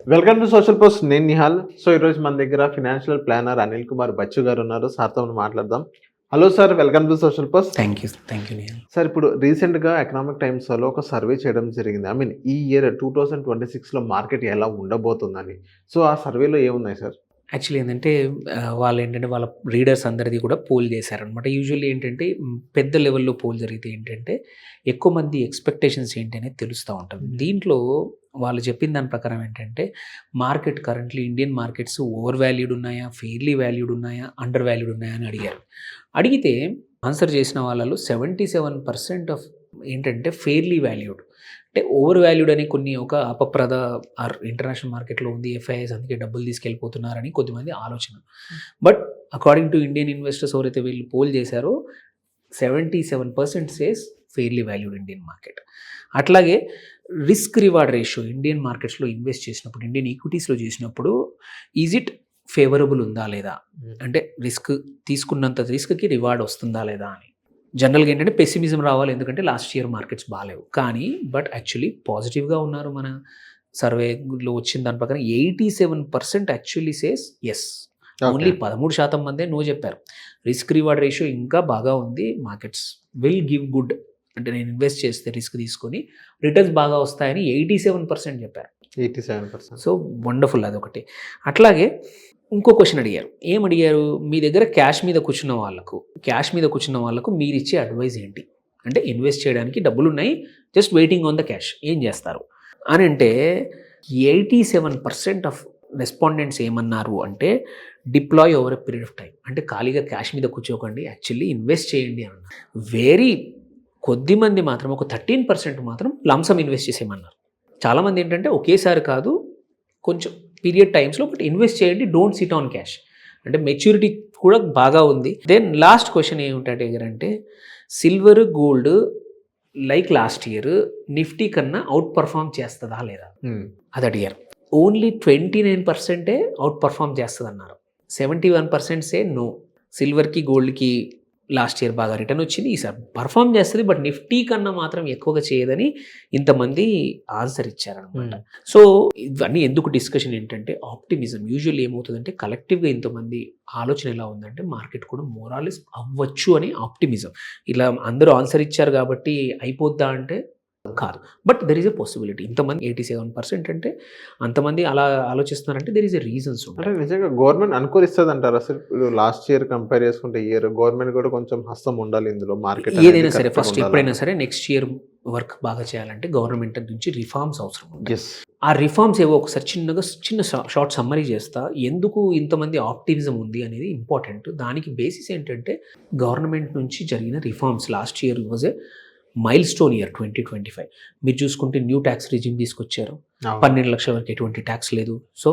Welcome to social post. నేను Nihal. So ఈరోజు మన దగ్గర ఫినాన్షియల్ ప్లానర్ అనిల్ కుమార్ బచ్చు గారు ఉన్నారు. సార్తో మనం మాట్లాడదాం. Hello sir, welcome to social post. Thank you Nihal. Sir, ఇప్పుడు రీసెంట్గా ఎకనామిక్ టైమ్స్లో ఒక సర్వే చేయడం జరిగింది. ఈ ఇయర్ 2026లో మార్కెట్ ఎలా ఉండబోతుందని. సో ఆ సర్వేలో ఏమున్నాయి సార్? యాక్చువల్లీ ఏంటంటే వాళ్ళ రీడర్స్ అందరిది కూడా పోల్ చేశారనమాట. యూజువల్లీ ఏంటంటే పెద్ద లెవెల్లో పోల్ జరిగితే ఏంటంటే ఎక్కువ మంది ఎక్స్పెక్టేషన్స్ ఏంటి అనేది తెలుస్తూ ఉంటుంది. దీంట్లో వాళ్ళు చెప్పిన దాని ప్రకారం ఏంటంటే market currently Indian markets over valued ఉన్నాయా, ఫెయిర్లీ వాల్యూడ్ ఉన్నాయా, అండర్ వాల్యూడ్ ఉన్నాయా అని అడిగారు. అడిగితే ఆన్సర్ చేసిన వాళ్ళలో 77% ఆఫ్ ఏంటంటే ఫెయిర్లీ వాల్యూడ్, అంటే ఓవర్ వాల్యూడ్ అని కొన్ని ఒక అపప్రద ఇంటర్నేషనల్ మార్కెట్లో ఉంది, ఎఫ్ఐఎస్ అందుకే డబ్బులు తీసుకెళ్ళిపోతున్నారని కొద్దిమంది ఆలోచన. But according to Indian investors ఎవరైతే వీళ్ళు పోల్ చేశారో 77% says fairly valued Indian market. అట్లాగే రిస్క్ రివార్డ్ రేషియో ఇండియన్ మార్కెట్స్లో ఇన్వెస్ట్ చేసినప్పుడు, ఇండియన్ ఈక్విటీస్లో చేసినప్పుడు ఈజ్ ఇట్ ఫేవరబుల్ ఉందా లేదా, అంటే రిస్క్ తీసుకున్నంత రిస్క్కి రివార్డ్ వస్తుందా లేదా అని. జనరల్గా ఏంటంటే పెసిమిజం రావాలి, ఎందుకంటే లాస్ట్ ఇయర్ మార్కెట్స్ బాగాలేవు. కానీ బట్ యాక్చువల్లీ పాజిటివ్గా ఉన్నారు. మన సర్వేలో వచ్చిన దాని ప్రకారం 87% యాక్చువల్లీ సేస్ ఎస్. ఓన్లీ 13% మందే నో చెప్పారు. రిస్క్ రివార్డ్ రేషియో ఇంకా బాగా ఉంది, మార్కెట్స్ విల్ గివ్ గుడ్, అంటే నేను ఇన్వెస్ట్ చేస్తే రిస్క్ తీసుకొని రిటర్న్స్ బాగా వస్తాయని 87% చెప్పారు. 87%. సో వండర్ఫుల్, అదొకటి. అట్లాగే ఇంకో క్వశ్చన్ అడిగారు. ఏమడిగారు, మీ దగ్గర క్యాష్ మీద కూర్చున్న వాళ్ళకు మీరు ఇచ్చే అడ్వైజ్ ఏంటి, అంటే ఇన్వెస్ట్ చేయడానికి డబ్బులు ఉన్నాయి, just waiting on the cash, ఏం చేస్తారు అని అంటే 87% ఆఫ్ రెస్పాండెంట్స్ ఏమన్నారు అంటే deploy over a period of time, అంటే ఖాళీగా క్యాష్ మీద కూర్చోకండి, యాక్చువల్లీ ఇన్వెస్ట్ చేయండి అన్నారు. వెరీ కొద్ది మంది మాత్రం, ఒక 13% మాత్రం లంసమ్ ఇన్వెస్ట్ చేసేయమన్నారు. చాలామంది ఏంటంటే ఒకేసారి కాదు, కొంచెం పీరియడ్ టైమ్స్లో బట్ ఇన్వెస్ట్ చేయండి, డోంట్ సిట్ ఆన్ క్యాష్, అంటే మెచ్యూరిటీ కూడా బాగా ఉంది. దెన్ లాస్ట్ క్వశ్చన్ ఏమిటంటే silver gold like last year Nifty కన్నా అవుట్ పర్ఫామ్ చేస్తుందా లేదా అది అడిగారు. ఓన్లీ 29% అవుట్ పర్ఫామ్ చేస్తుంది అన్నారు. 71% సే నో, సిల్వర్కి గోల్డ్కి లాస్ట్ ఇయర్ బాగా రిటర్న్ వచ్చింది, ఈసారి పర్ఫామ్ చేస్తుంది, బట్ నిఫ్టీ కన్నా మాత్రం ఎక్కువగా చేయదని ఇంతమంది ఆన్సర్ ఇచ్చారనమాట. సో ఇవన్నీ ఎందుకు డిస్కషన్ ఏంటంటే ఆప్టిమిజం. యూజువల్లీ ఏమవుతుందంటే కలెక్టివ్గా ఇంతమంది ఆలోచన ఎలా ఉందంటే మార్కెట్ కూడా మోరాలిస్ అవ్వచ్చు అని ఆప్టిమిజం. ఇలా అందరూ ఆన్సర్ ఇచ్చారు కాబట్టి అయిపోద్దా అంటే కాదు, but there is a possibility. ఇంతమంది 87% అంటే అంతమంది అలా ఆలోచిస్తున్నారంటే దెర్ ఈజ్ ఎ రీజన్స్. అంటే నిజంగా గవర్నమెంట్ అనుకూలిస్తుంది అంటారు. అసలు లాస్ట్ ఇయర్ కంపేర్ చేసుకుంటే ఇయర్ గవర్నమెంట్ కూడా కొంచెం హస్తం ఉండాలి ఇందులో. మార్కెట్ ఏదైనా సరే ఫస్ట్ ఎప్పుడైనా సరే నెక్స్ట్ ఇయర్ వర్క్ బాగా చేయాలంటే గవర్నమెంట్ నుంచి రిఫార్మ్స్ అవసరం. ఆ రిఫార్మ్స్ ఏవో ఒకసారి చిన్న షార్ట్ సమ్మరీ చేస్తా, ఎందుకు ఇంతమంది ఆప్టిమిజం ఉంది అనేది ఇంపార్టెంట్. దానికి బేసిస్ ఏంటంటే గవర్నమెంట్ నుంచి జరిగిన reforms. Last year was a mile stone year 2025. మీరు చూసుకుంటే న్యూ ట్యాక్స్ రిజిమ్ తీసుకొచ్చారు, 12 లక్షల వరకు ఎటువంటి ట్యాక్స్ లేదు. సో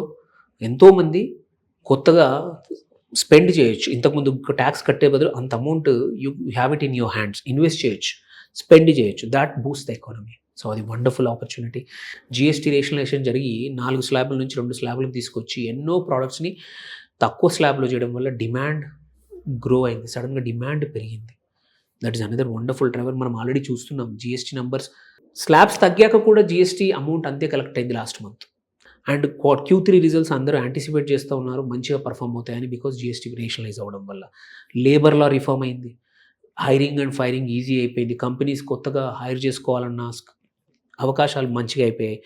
ఎంతోమంది కొత్తగా స్పెండ్ చేయొచ్చు. ఇంతకుముందు ట్యాక్స్ కట్టే బదులు అంత amount you have it in your hands, invest చేయొచ్చు, స్పెండ్ చేయొచ్చు. That Boost the economy. So అది వండర్ఫుల్ ఆపర్చునిటీ. జిఎస్టీ రేషనలైజేషన్ జరిగి 4 స్లాబ్ల నుంచి 2 స్లాబ్లకు తీసుకొచ్చి ఎన్నో ప్రోడక్ట్స్ని తక్కువ స్లాబ్లో చేయడం వల్ల డిమాండ్ గ్రో అయింది, సడన్గా డిమాండ్ పెరిగింది. That is another wonderful driver. మనం ఆల్రెడీ చూస్తున్నాం జిఎస్టీ నెంబర్స్. స్లాబ్స్ తగ్గాక కూడా జిఎస్టీ అమౌంట్ అంతే కలెక్ట్ అయింది last month. And Q3 results అందరూ యాంటిసిపేట్ చేస్తూ ఉన్నారు మంచిగా పర్ఫామ్ అవుతాయని, బికాస్ జిఎస్టీ రేషనలైజ్ అవ్వడం వల్ల. లేబర్ లా రిఫార్మ్ అయింది, హైరింగ్ అండ్ ఫైరింగ్ ఈజీ అయిపోయింది, కంపెనీస్ కొత్తగా హైర్ చేసుకోవాలన్న అవకాశాలు మంచిగా అయిపోయాయి.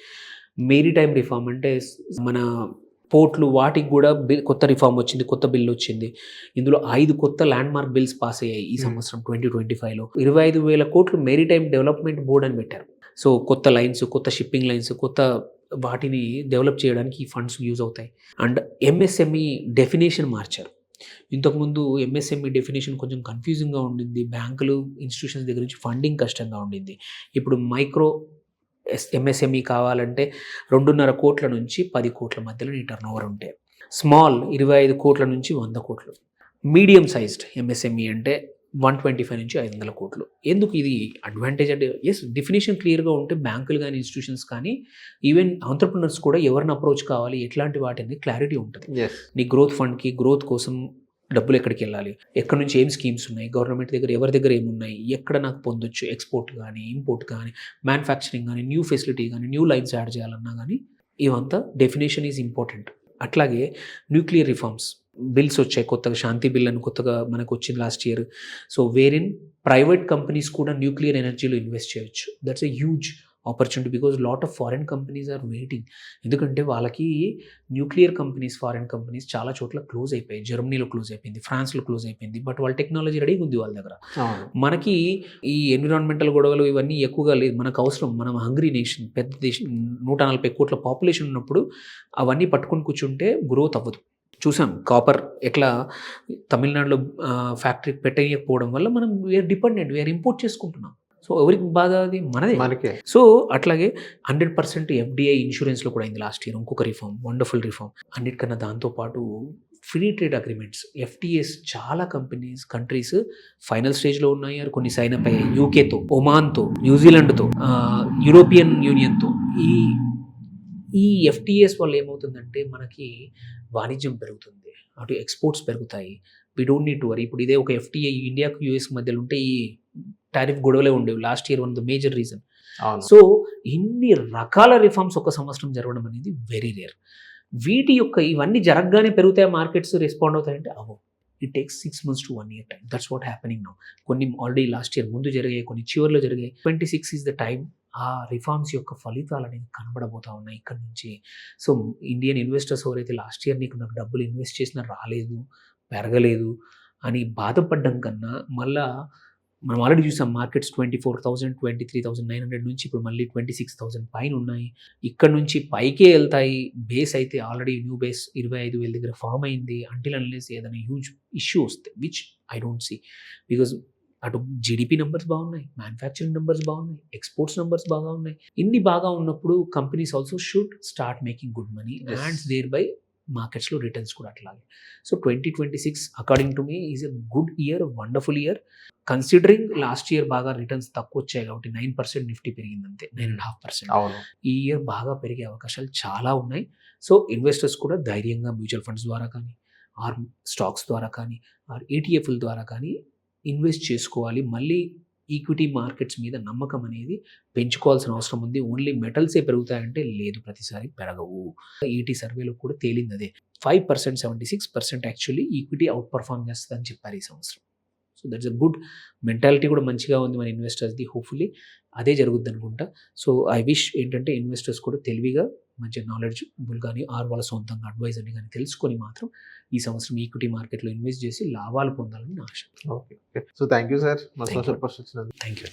మెరిటైమ్ రిఫార్మ్ అంటే మన పోర్ట్లు వాటికి కూడా కొత్త రిఫార్మ్ వచ్చింది, కొత్త బిల్ వచ్చింది. ఇందులో 5 కొత్త ల్యాండ్ మార్క్ బిల్స్ పాస్ అయ్యాయి ఈ సంవత్సరం 2025లో. 25,000 కోట్లు మెరిటైమ్ డెవలప్మెంట్ బోర్డ్ అని పెట్టారు. సో కొత్త లైన్స్, కొత్త షిప్పింగ్ లైన్స్, కొత్త వాటిని డెవలప్ చేయడానికి ఈ ఫండ్స్ యూజ్ అవుతాయి. అండ్ ఎంఎస్ఎంఈ డెఫినేషన్ మార్చారు. ఇంతకుముందు ఎంఎస్ఎంఈ డెఫినేషన్ కొంచెం కన్ఫ్యూజింగ్గా ఉండింది, బ్యాంకులు ఇన్స్టిట్యూషన్స్ దగ్గర నుంచి ఫండింగ్ కష్టంగా ఉండింది. ఇప్పుడు మైక్రో ఎంఎస్ఎంఈ కావాలంటే 2.5 కోట్ల నుంచి 10 కోట్ల మధ్యలో నీ టర్న్ ఓవర్ ఉంటే, స్మాల్ 25 కోట్ల నుంచి 100 కోట్లు, మీడియం సైజ్డ్ ఎంఎస్ఎంఈ అంటే 125 నుంచి 500 కోట్లు. ఎందుకు ఇది అడ్వాంటేజ్ అంటే ఎస్, డెఫినేషన్ క్లియర్గా ఉంటే బ్యాంకులు కానీ ఇన్స్టిట్యూషన్స్ కానీ ఈవెన్ ఆంటర్ప్రినర్స్ కూడా ఎవరిని అప్రోచ్ కావాలి, ఎట్లాంటి వాటిని క్లారిటీ ఉంటుంది. నీ గ్రోత్ ఫండ్కి గ్రోత్ కోసం డబ్బులు ఎక్కడికి వెళ్ళాలి, ఎక్కడి నుంచి ఏం స్కీమ్స్ ఉన్నాయి, గవర్నమెంట్ దగ్గర ఎవరి దగ్గర ఏమున్నాయి, ఎక్కడ నాకు పొందొచ్చు, ఎక్స్పోర్ట్ కానీ ఇంపోర్ట్ కానీ మ్యానుఫ్యాక్చరింగ్ కానీ న్యూ ఫెసిలిటీ కానీ న్యూ లైన్స్ యాడ్ చేయాలన్నా కానీ ఇవంతా డెఫినేషన్ ఈజ్ ఇంపార్టెంట్. అట్లాగే న్యూక్లియర్ రిఫార్మ్స్ బిల్స్ వచ్చాయి కొత్తగా, శాంతి బిల్ అని కొత్తగా మనకు వచ్చింది లాస్ట్ ఇయర్. సో వేరిన్ ప్రైవేట్ కంపెనీస్ కూడా న్యూక్లియర్ ఎనర్జీలో ఇన్వెస్ట్ చేయొచ్చు. That's a huge opportunity because lot of foreign companies are waiting. ఎందుకంటే వాళ్ళకి న్యూక్లియర్ కంపెనీస్, ఫారెన్ కంపెనీస్ చాలా చోట్ల క్లోజ్ అయిపోయాయి. జర్మనీలో క్లోజ్ అయిపోయింది, ఫ్రాన్స్లో క్లోజ్ అయిపోయింది. బట్ వాళ్ళ టెక్నాలజీ రెడీగా ఉంది వాళ్ళ దగ్గర. మనకి ఈ ఎన్విరాన్మెంటల్ గొడవలు ఇవన్నీ ఎక్కువగా లేదు, మనకు అవసరం. మనం హంగ్రీ నేషన్, పెద్ద దేశం, 140 కోట్ల పాపులేషన్ ఉన్నప్పుడు అవన్నీ పట్టుకొని కూర్చుంటే గ్రోత్ అవ్వదు. చూసాం కాపర్ ఎట్లా తమిళనాడులో ఫ్యాక్టరీ పెట్టకపోవడం వల్ల మనం వీఆర్ డిపెండెంట్, వీఆర్ ఇంపోర్ట్ చేసుకుంటున్నాం. సో ఎవరికి బాధ, అది మనదే. సో అట్లాగే 100% FDI ఇన్సూరెన్స్లో కూడా అయింది లాస్ట్ ఇయర్, ఇంకొక రిఫార్మ్, వండర్ఫుల్ రిఫార్మ్. అన్నిటికన్నా దాంతోపాటు ఫ్రీ ట్రేడ్ అగ్రిమెంట్స్, FTAs చాలా కంట్రీస్ ఫైనల్ స్టేజ్లో ఉన్నాయి, కొన్ని సైన్ అప్ అయ్యాయి. యూకేతో, ఒమాన్తో, న్యూజిలాండ్తో, యూరోపియన్ యూనియన్తో. ఈ FTAs వల్ల ఏమవుతుందంటే మనకి వాణిజ్యం పెరుగుతుంది, అటు ఎక్స్పోర్ట్స్ పెరుగుతాయి. We don't need to worry. ఇప్పుడు ఇదే ఒక FTA ఇండియాకు US మధ్యలో ఉంటే ఈ టారిఫ్ గొడవలే ఉండేవి last year, one the major reason. So ఇన్ని రకాల రిఫార్మ్స్ ఒక సంవత్సరం జరగడం అనేది వెరీ రేర్. వీటి యొక్క ఇవన్నీ జరగగానే పెరుగుతాయి మార్కెట్స్, రెస్పాండ్ అవుతాయంటే అవ్వవు. It takes 6 months to 1 year time. That's what happening now. కొన్ని ఆల్రెడీ లాస్ట్ ఇయర్ ముందు జరిగాయి, కొన్ని చివర్లో జరిగాయి. 26 ఈజ్ ద టైం. ఆ రిఫార్మ్స్ యొక్క ఫలితాలు అనేది కనబడబోతా ఉన్నాయి ఇక్కడ నుంచి. సో ఇండియన్ ఇన్వెస్టర్స్ ఎవరైతే లాస్ట్ ఇయర్ నాకు డబ్బులు ఇన్వెస్ట్ చేసినా రాలేదు, పెరగలేదు అని బాధపడ్డం కన్నా, మళ్ళా మనం ఆల్రెడీ చూసాం మార్కెట్స్ 24,000, 23,900 నుంచి ఇప్పుడు మళ్ళీ 26,000 పైన ఉన్నాయి. ఇక్కడ నుంచి పైకే వెళ్తాయి. బేస్ అయితే ఆల్రెడీ న్యూ బేస్ 25,000 దగ్గర ఫామ్ అయింది. అంటిల్ అన్లెస్ ఏదైనా హ్యూజ్ ఇష్యూ వస్తే, which I don't see. Because అటు GDP నెంబర్స్ బాగున్నాయి, మ్యానుఫ్యాక్చరింగ్ నెంబర్స్ బాగున్నాయి, ఎక్స్పోర్ట్స్ నెంబర్స్ బాగా ఉన్నాయి. ఇన్ని బాగా ఉన్నప్పుడు companies also should start making good money and thereby మార్కెట్స్లో రిటర్న్స్ కూడా అట్లాగే. So 2026 according to me is a good year, wonderful year. Considering last year బాగా రిటర్న్స్ తక్కువ వచ్చాయి కాబట్టి 9% నిఫ్టీ పెరిగింది, అంతే 9.5%. ఈ ఇయర్ బాగా పెరిగే అవకాశాలు చాలా ఉన్నాయి. సో ఇన్వెస్టర్స్ కూడా ధైర్యంగా మ్యూచువల్ ఫండ్స్ ద్వారా కానీ, ఆర్ స్టాక్స్ ద్వారా కానీ, ఆర్ ETFల ద్వారా కానీ ఇన్వెస్ట్ చేసుకోవాలి. మళ్ళీ ఈక్విటీ మార్కెట్స్ మీద నమ్మకం అనేది పెంచుకోవాల్సిన అవసరం ఉంది. ఓన్లీ మెటల్సే పెరుగుతాయంటే లేదు, ప్రతిసారి పెరగవు. ET సర్వేలో కూడా తేలింది అదే. 5%, 76% యాక్చువల్లీ ఈక్విటీ అవుట్ పర్ఫార్మ్ చేస్తుందని చెప్పారు ఈ సంవత్సరం. So that's a good mentality, కూడా మంచిగా ఉంది మన ఇన్వెస్టర్స్ది. హోప్ఫుల్లీ అదే జరుగుద్ది అనుకుంటా. సో ఐ విష్ ఏంటంటే ఇన్వెస్టర్స్ కూడా తెలివిగా, మంచి నాలెడ్జ్బుల్ కానీ, ఆర్ వాళ్ళ సొంతంగా అడ్వైజర్ని కానీ తెలుసుకొని మాత్రం ఈ సంవత్సరం ఈక్విటీ మార్కెట్లో ఇన్వెస్ట్ చేసి లాభాలు పొందాలని నా ఆశ. Okay. So thank you sir. Thank you.